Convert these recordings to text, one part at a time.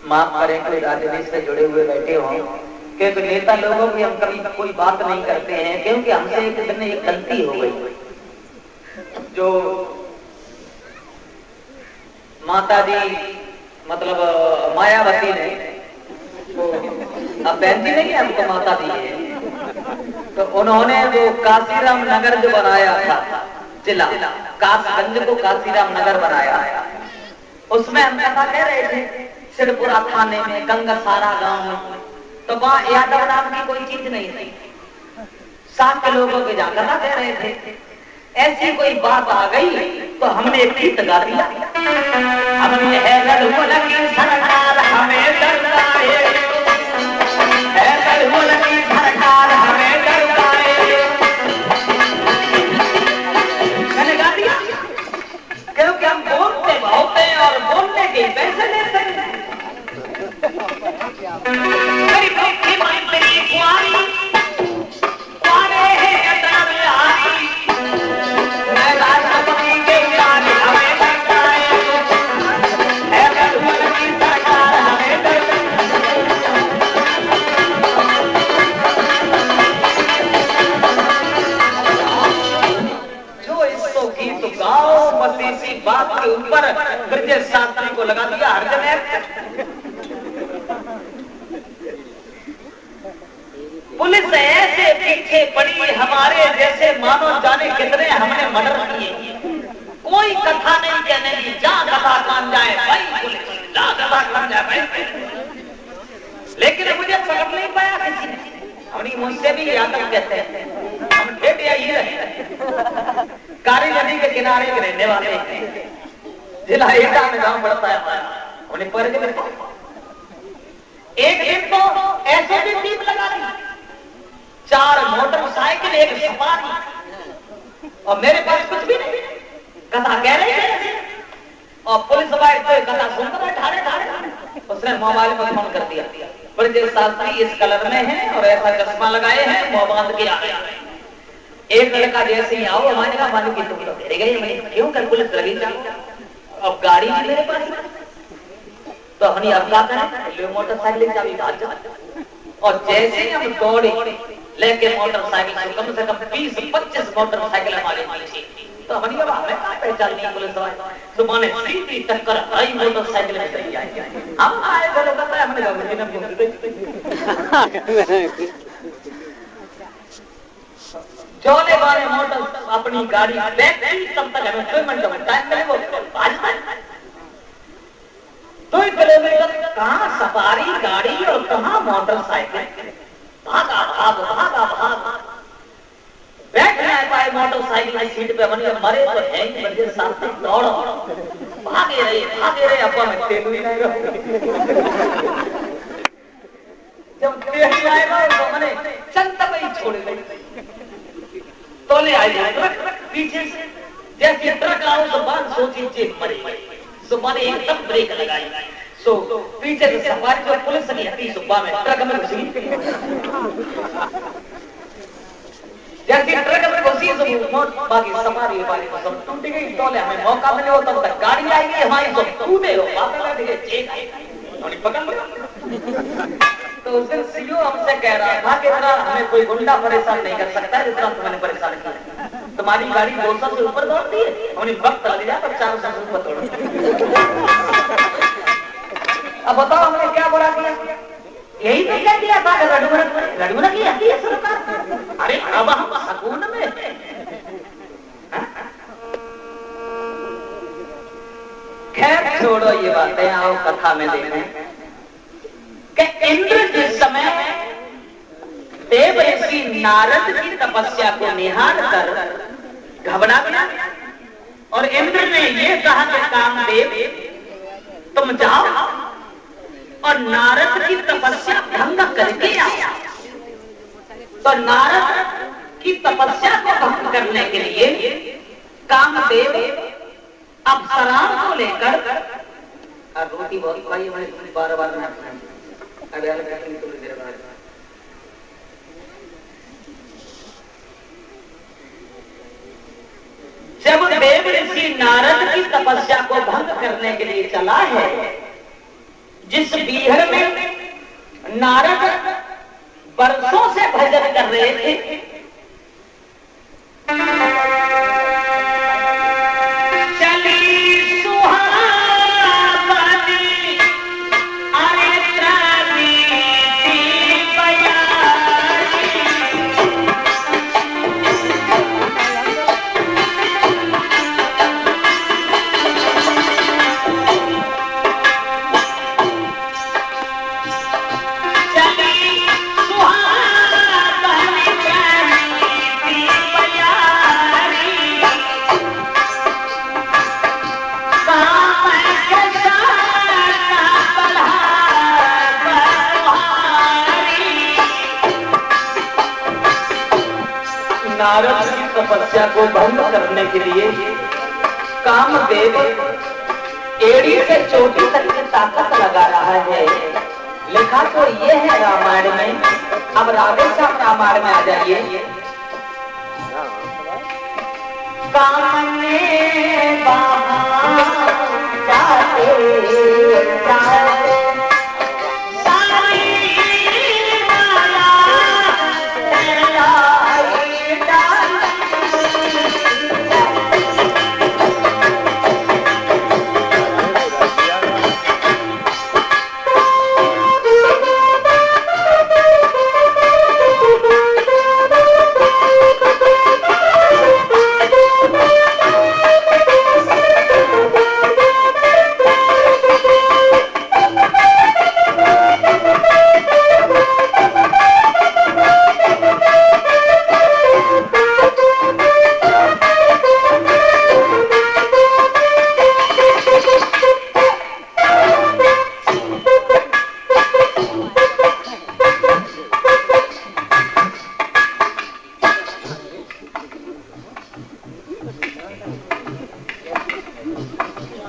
माफ करें कोई राजनीति से जुड़े हुए बैठे हों, क्योंकि नेता लोगों की हम कभी कोई बात नहीं करते हैं, क्योंकि हमसे एक दिन एक गलती हो गई। जो माता जी मतलब मायावती ने, अब बहन जी नहीं है, हमको माता दी है, तो उन्होंने वो काशीराम नगर जो बनाया था, जिला कासगंज को काशीराम नगर बनाया, उसमें हम कथा कह रहे थे सिरपुरा थाने में, गंगासारा गांव में, तो वहां यादव नाम की कोई चीज नहीं थी। 7 के लोगों के जहाँ कथा कह रहे थे, ऐसी कोई बात आ गई तो हमने एक गीत गा दिया, हमने है गढ़मुल की सरकार हमें डरवाए, है गढ़मुल की सरकार हमें डरवाए, मैंने गा दिया, क्योंकि हम बोलते बहुत हैं और बोलने के पैसे लेते हैं। मेरी भक्ति माई मेरी कुआरी कुआरे है अदर आई, मैं राष्ट्रपति के उतारे हमें डरवाए, है गढ़मुल की सरकार हमें जो इसको गीत गाओ बस इसी बात के ऊपर ब्रजेश शास्त्री को लगा दिया हर जगह। पुलिस ऐसे पीछे पड़ी हमारे जैसे मानो जाने कितने हमने मर्डर किए, कोई कथा नहीं कहने की, जा कथा कान जाए भाई पुलिस, जा कथा कान जाए भाई, लेकिन मुझे पकड़ नहीं पाया किसी ने। हमने मुझसे भी यादव कहते हैं, हम ठेठिया ही रहे, कारी नदी के किनारे के रहने वाले, जिला एटा में गांव पड़ता है, उन्हें पर एक दिन तो ऐसे भी टीम लगा दी, 4 मोटरसाइकिल एक सवारी, और मेरे पास कुछ भी नहीं, कथा कह रही है और पुलिस वाले तो कथा सुनकर ठाड़े ठाड़े, उसने मोबाइल पर फोन कर दिया, ब्रजेश शास्त्री इस कलर में है और ऐसा चश्मा लगाए हैं, मुंह बांध के आ गया। एक लड़का जैसे ही आओ हमारे कहा मान की तुम तो घेरे गए, मैंने क्यों कर पुलिस लगी जाओ, अब गाड़ी भी मेरे पास, तो हमने अब क्या करें, मोटरसाइकिल चाबी भाग जाओ, और जैसे ही हम दौड़े लेके मोटरसाइकिल कम से कम 20-25 मोटरसाइकिल हमारे पीछे, तो हमने अब हमें कहाँ पहचान नहीं पुलिस वाले, तो माने सीधी टक्कर आई मोटरसाइकिल में चली जाए, हम आए बोलो कहता है हमने मुझे ना जोले वाले मोटर अपनी गाड़ी बैठ तब तक हमें 2 मिनट का टाइम मिले, वो 2 किलोमीटर कहाँ सवारी गाड़ी और कहाँ मोटरसाइकिल, भागा भाग भागा भाग बैठ नहीं पाए मोटरसाइकिल की सीट पे, बनी मरे तो है ही, ब्रजेश शास्त्री दौड़ो भागे रहे अपा में तेल ही नहीं रहा, जब तेल आएगा तो मैंने चंद तक ही छोड़ गई, तो ले आए ट्रक पीछे से, जैसे ट्रक आओ तो बात सोची चेक मरे, तो मैंने एकदम ब्रेक लगाई, तो पीछे से सवारी जो पुलिस की हटी सुबह में ट्रक में घुसी, जैसे ट्रक में घुसी तो बाकी सवारी वाले को सब टूट गई, तो हमें मौका मिले हो तब तक गाड़ी आएगी हमारी, तो कूदे हो वापस लगे चेक पकड़ लो। तो उस दिन सीओ हमसे कह रहा था कि हमें कोई गुंडा परेशान नहीं कर सकता जितना तुमने परेशान किया, तुम्हारी गाड़ी 200 से ऊपर दौड़ती है, उन्हें वक्त लग जाए पर 400 से ऊपर दौड़। अब बताओ हमने क्या बुरा किया, यही तो क्या किया था, रडुमर की हती है सरकार, अरे अब हम सकून में, खैर छोड़ो ये बातें, आओ कथा में देखें कि इंद्र जिस समय देव ऋषि नारद की तपस्या को निहार कर घबरा गया, और इंद्र ने ये कहा कि कामदेव तुम जाओ और नारद की तपस्या भंग करके आओ, तो नारद की तपस्या को भंग करने के लिए कामदेव अप्सराओं को लेकर, रोटी बहुत खाई मैंने बार-बार में जब देव ऋषि नारद की तपस्या को भंग करने के लिए चला है, जिस बीहड़ में नारद बरसों से भजन कर रहे थे, नारद की तपस्या को भंग करने के लिए कामदेव एड़ी से चोटी तक की ताकत लगा रहा है। लिखा तो ये है रामायण में। अब राधे श्याम रामायण में आ जाइए। काम ने बाबा जाते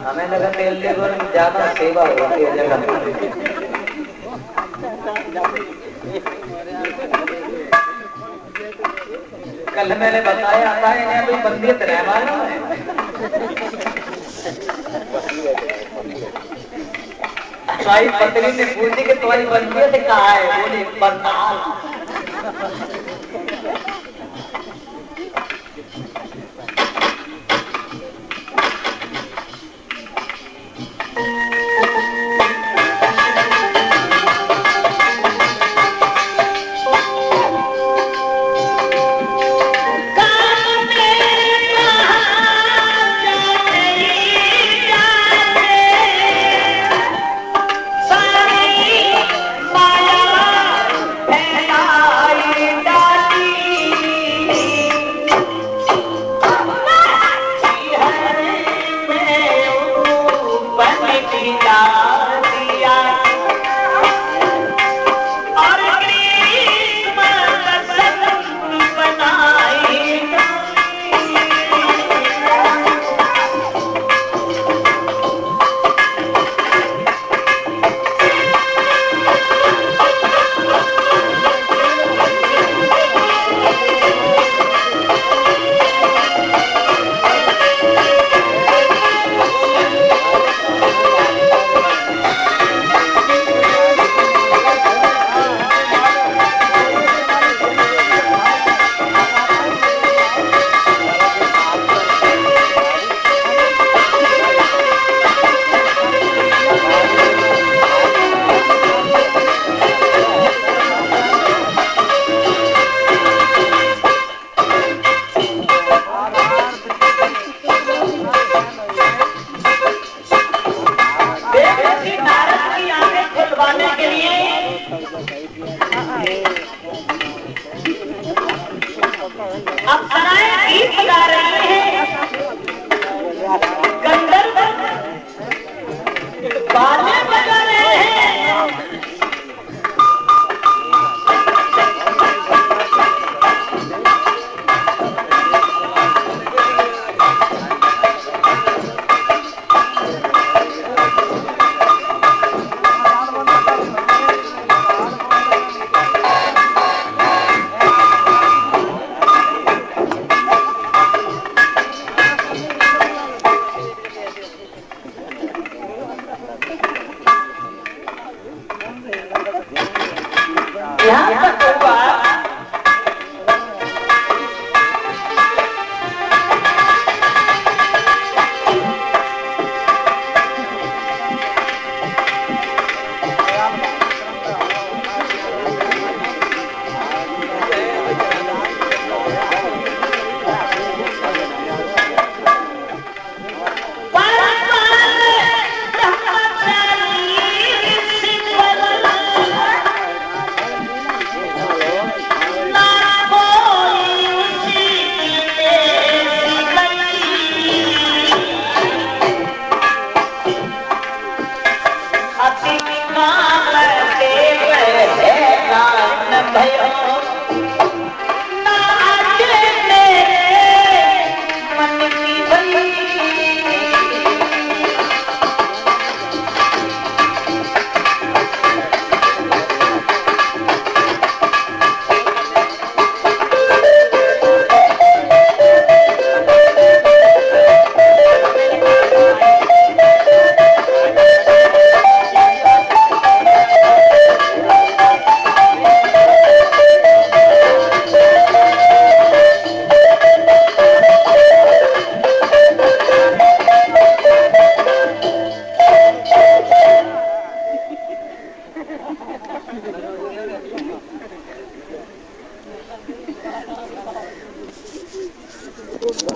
हमें लगा तेल लेबर में ज्यादा सेवा होती है जगह। कल मैंने बताया था इन्हें कोई बंदियत रह मालूम है। भाई पत्नी ने पूछी कि तुम्हारी बंदियत कहाँ है? बोले बंगाल। अप्सराएं गीत गा रही हैं, गंधर्व बाजे बजा रहे हैं। भैरव